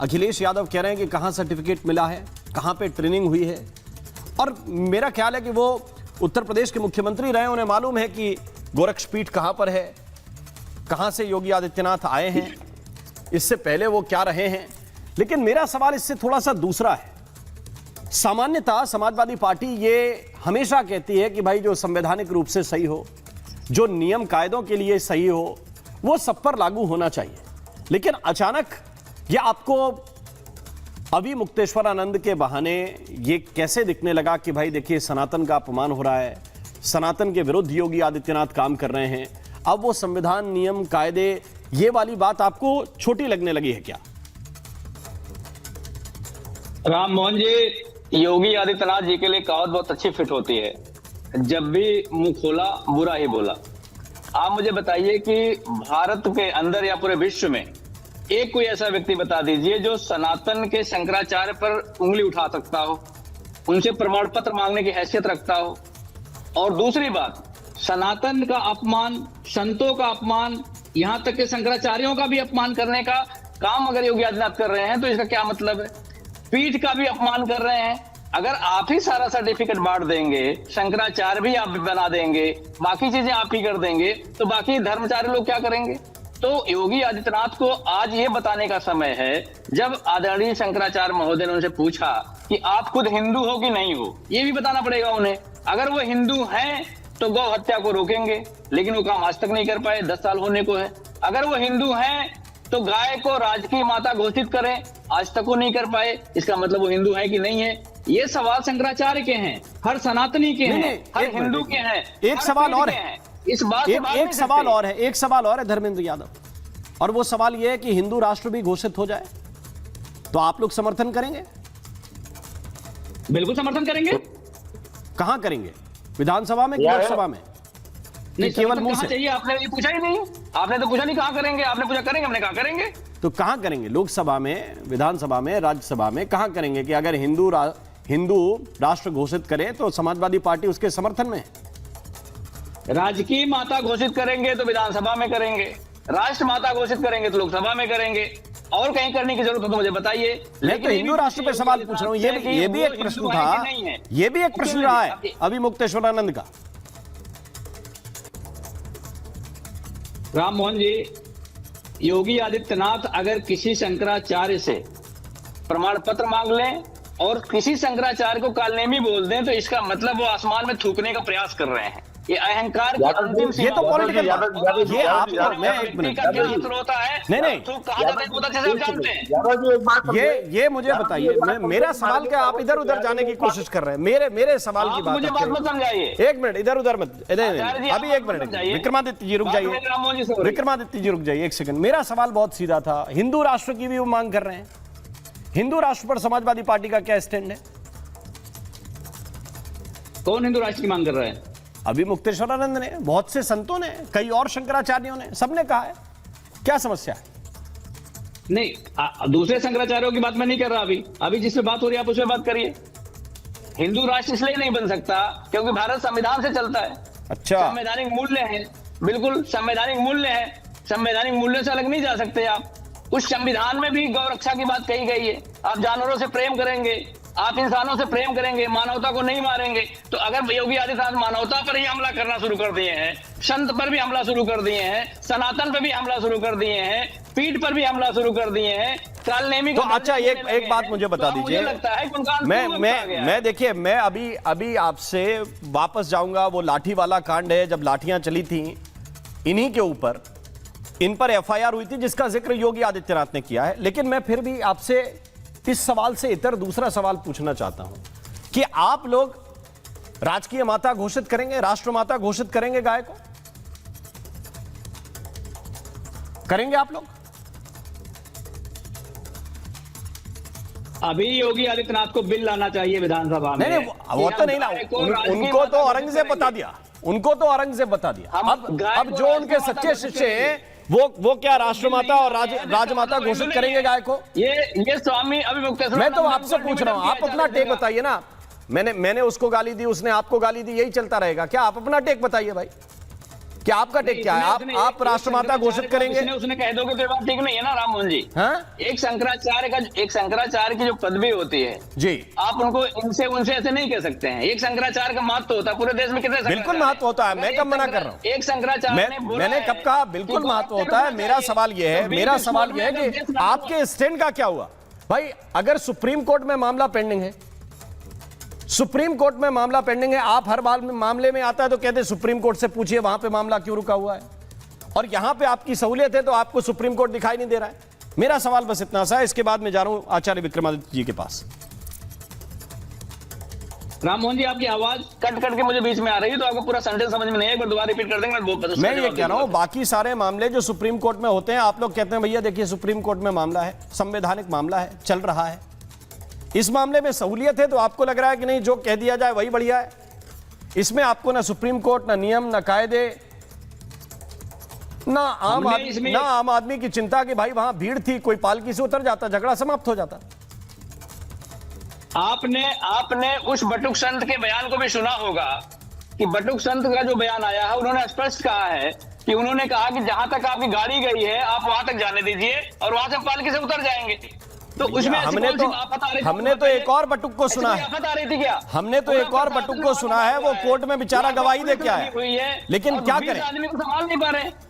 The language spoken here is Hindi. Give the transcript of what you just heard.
अखिलेश यादव कह रहे हैं कि कहां सर्टिफिकेट मिला है, कहां पे ट्रेनिंग हुई है। और मेरा ख्याल है कि वो उत्तर प्रदेश के मुख्यमंत्री रहे, उन्हें मालूम है कि गोरक्षपीठ कहां पर है, कहां से योगी आदित्यनाथ आए हैं, इससे पहले वो क्या रहे हैं। लेकिन मेरा सवाल इससे थोड़ा सा दूसरा है। सामान्यतः समाजवादी पार्टी ये हमेशा कहती है कि भाई जो संवैधानिक रूप से सही हो, जो नियम कायदों के लिए सही हो, वो सब पर लागू होना चाहिए। लेकिन अचानक ये आपको अभी मुक्तेश्वरानंद के बहाने ये कैसे दिखने लगा कि भाई देखिए सनातन का अपमान हो रहा है, सनातन के विरुद्ध योगी आदित्यनाथ काम कर रहे हैं, अब वो संविधान नियम कायदे ये वाली बात आपको छोटी लगने लगी है क्या? राम मोहन जी, योगी आदित्यनाथ जी के लिए कहावत बहुत अच्छी फिट होती है, जब भी मुंह खोला बुरा ही बोला। आप मुझे बताइए कि भारत के अंदर या पूरे विश्व में एक कोई ऐसा व्यक्ति बता दीजिए जो सनातन के शंकराचार्य पर उंगली उठा सकता हो, उनसे प्रमाण पत्र मांगने की हैसियत रखता हो। और दूसरी बात, सनातन का अपमान, संतों का अपमान, यहां तक के शंकराचार्यों का भी अपमान करने का काम अगर योगी आदित्यनाथ कर रहे हैं तो इसका क्या मतलब है? पीठ का भी अपमान कर रहे हैं। अगर आप ही सारा सर्टिफिकेट बांट देंगे, शंकराचार्य भी आप बना देंगे, बाकी चीजें आप ही कर देंगे, तो बाकी धर्मचारी लोग क्या करेंगे? तो योगी आदित्यनाथ को आज ये बताने का समय है, जब आदरणीय शंकराचार्य महोदय ने उनसे पूछा कि आप खुद हिंदू हो कि नहीं हो, ये भी बताना पड़ेगा उन्हें। अगर वो हिंदू हैं तो गौ हत्या को रोकेंगे, लेकिन वो काम आज तक नहीं कर पाए, 10 साल होने को है। अगर वो हिंदू हैं तो गाय को राजकीय माता घोषित करें, आज तक वो नहीं कर पाए, इसका मतलब वो हिंदू है कि नहीं है? ये सवाल शंकराचार्य के हैं, हर सनातनी के हैं, हर हिंदू के हैं। एक सवाल और है, इस बात एक सवाल और है, एक सवाल और है धर्मेंद्र यादव, और वो सवाल ये है कि हिंदू राष्ट्र भी घोषित हो जाए तो आप लोग समर्थन करेंगे? बिल्कुल समर्थन करेंगे। कहां करेंगे? विधानसभा में कि लोकसभा में? नहीं, केवल मुंह से चाहिए? आपने ये पूछा ही नहीं, आपने तो पूछा नहीं कहां करेंगे, आपने पूछा करेंगे, हमने कहा करेंगे। तो कहां करेंगे? लोकसभा में, विधानसभा में, राज्यसभा में कहां करेंगे कि अगर हिंदू राष्ट्र घोषित करे तो समाजवादी पार्टी उसके समर्थन में है? राजकीय माता घोषित करेंगे तो विधानसभा में करेंगे, राष्ट्र माता घोषित करेंगे तो लोकसभा में करेंगे, और कहीं करने की जरूरत हो तो मुझे बताइए। मैं तो हिंदू राष्ट्र पे सवाल पूछ रहा हूं, ये भी एक प्रश्न था, ये भी एक प्रश्न रहा है अभी मुक्तेश्वरानंद का। राम मोहन जी, योगी आदित्यनाथ अगर किसी शंकराचार्य से प्रमाण पत्र मांग लें और किसी शंकराचार्य को कालनेमी बोल दें तो इसका मतलब वो आसमान में थूकने का प्रयास कर रहे हैं। ये अहंकार की अंतिम सीमा। ये तो पॉलिटिकल, ये आप, मैं एक मिनट, का क्या असर होता है? नहीं, ये मुझे बताइए। मेरा सवाल क्या, आप इधर उधर जाने की कोशिश कर रहे हैं। मेरे सवाल की बात मुझे बात मत समझाइए। एक मिनट, इधर उधर मत, अभी एक मिनट, विक्रमादित्य जी रुक जाइए, विक्रमादित्य जी रुक जाइए एक सेकंड। मेरा सवाल बहुत सीधा था, हिंदू राष्ट्र की भी वो मांग कर रहे हैं, हिंदू राष्ट्र पर समाजवादी पार्टी का क्या स्टैंड है? कौन हिंदू राष्ट्र की मांग कर रहा है? अभी मुक्तेश्वरानंद ने, बहुत से संतों ने, कई और शंकराचार्यों ने, सबने कहा है। क्या समस्या है? नहीं, दूसरे शंकराचार्यों की बात मैं नहीं कर रहा। अभी जिससे बात हो रही है आप उसमें बात करिए। हिंदू राष्ट्र इसलिए नहीं बन सकता क्योंकि भारत संविधान से चलता है। अच्छा, संवैधानिक मूल्य है, बिल्कुल संवैधानिक मूल्य है, संवैधानिक मूल्य से अलग नहीं जा सकते आप। उस संविधान में भी गौ रक्षा की बात कही गई है। आप जानवरों से प्रेम करेंगे, आप इंसानों से प्रेम करेंगे, मानवता को नहीं मारेंगे। तो अगर योगी आदित्यनाथ मानवता पर ही हमला करना शुरू कर दिए हैं, संत पर भी हमला शुरू कर दिए हैं, सनातन पर भी हमला शुरू कर दिए हैं, पीठ पर भी हमला शुरू कर दिए हैं, कालनेमी तो अच्छा एक बात मुझे बता दीजिए। लगता है मैं देखिए, मैं अभी आपसे वापस जाऊंगा। वो लाठी वाला कांड है, जब लाठियां चली थी इन्हीं के ऊपर, इन पर एफआईआर हुई थी जिसका जिक्र योगी आदित्यनाथ ने किया है। लेकिन मैं फिर भी आपसे इस सवाल से इतर दूसरा सवाल पूछना चाहता हूं कि आप लोग राजकीय माता घोषित करेंगे, राष्ट्रमाता घोषित करेंगे गाय को? करेंगे आप लोग? अभी योगी आदित्यनाथ को बिल लाना चाहिए विधानसभा में। नहीं, वो तो नहीं ला, उनको तो औरंगजेब बता दिया, उनको तो औरंगजेब बता दिया। अब जो उनके सच्चे शिष्य हैं वो क्या राष्ट्रमाता और राजमाता घोषित करेंगे गाय को? ये स्वामी अभी मैं तो आपसे पूछ रहा हूं, आप अपना टेक बताइए ना। मैंने उसको गाली दी, उसने आपको गाली दी, यही चलता रहेगा क्या? आप अपना टेक बताइए भाई। क्या आपका टेक क्या है? आप राष्ट्रमाता घोषित करेंगे? उसने कह दोगे तो ये बात ठीक नहीं है ना राम मोहन जी। हाँ एक शंकराचार्य की जो पदवी होती है जी, आप उनको इनसे उनसे ऐसे नहीं कह सकते हैं। एक शंकराचार्य का महत्व होता है पूरे देश में, कितने बिल्कुल महत्व होता है, मैं कब मना कर रहा हूं? एक शंकराचार्य ने बोला मैंने है कब कहा बिल्कुल कि महत्व गोरखपुर होता है? में मेरा चाहिए। सवाल यह है, तो मेरा बीच में सवाल छोड़ यह है दिया तो कि देश आपके स्टैंड का क्या हुआ भाई? अगर सुप्रीम कोर्ट में मामला पेंडिंग है, सुप्रीम कोर्ट में मामला पेंडिंग है, आप हर बार मामले में आता है तो कहते सुप्रीम कोर्ट से पूछिए वहां पे मामला क्यों रुका हुआ है, और यहां पे आपकी सहूलियत है तो आपको सुप्रीम कोर्ट दिखाई नहीं दे रहा है। मेरा सवाल बस इतना सा है, इसके बाद मैं जा रहा हूं आचार्य विक्रमादित्य जी के पास। राम मोहन जी आपकी आवाज कट कट के मुझे बीच में आ रही है, तो आपको पूरा सेंटेंस समझ में नहीं है, एक बार दोबारा रिपीट कर देंगे मैं ये कह रहा हूं बाकी सारे मामले जो सुप्रीम कोर्ट में होते हैं, आप लोग कहते हैं भैया देखिए सुप्रीम कोर्ट में मामला है, संवैधानिक मामला है, चल रहा है, इस मामले में सहूलियत है तो आपको लग रहा है कि नहीं जो कह दिया जाए वही बढ़िया है, इसमें आपको ना सुप्रीम कोर्ट, ना नियम, ना कायदे, ना आम आदमी की चिंता कि भाई वहां भीड़ थी, कोई पालकी से उतर जाता, झगड़ा समाप्त हो जाता। आपने उस बटुक संत के बयान को भी सुना होगा कि बटुक संत का जो बयान आया है, उन्होंने स्पष्ट कहा है कि उन्होंने कहा कि जहां तक आपकी गाड़ी गई है आप वहां तक जाने दीजिए और वहां से पालकी से उतर जाएंगे। तो उसमें हमने तो एक और बटुक को सुना है, आफत आ रही थी क्या? हमने तो एक और बटुक को सुना है, वो कोर्ट में बेचारा गवाही दे के आया, लेकिन क्या करें, आदमी को संभाल नहीं पा रहे।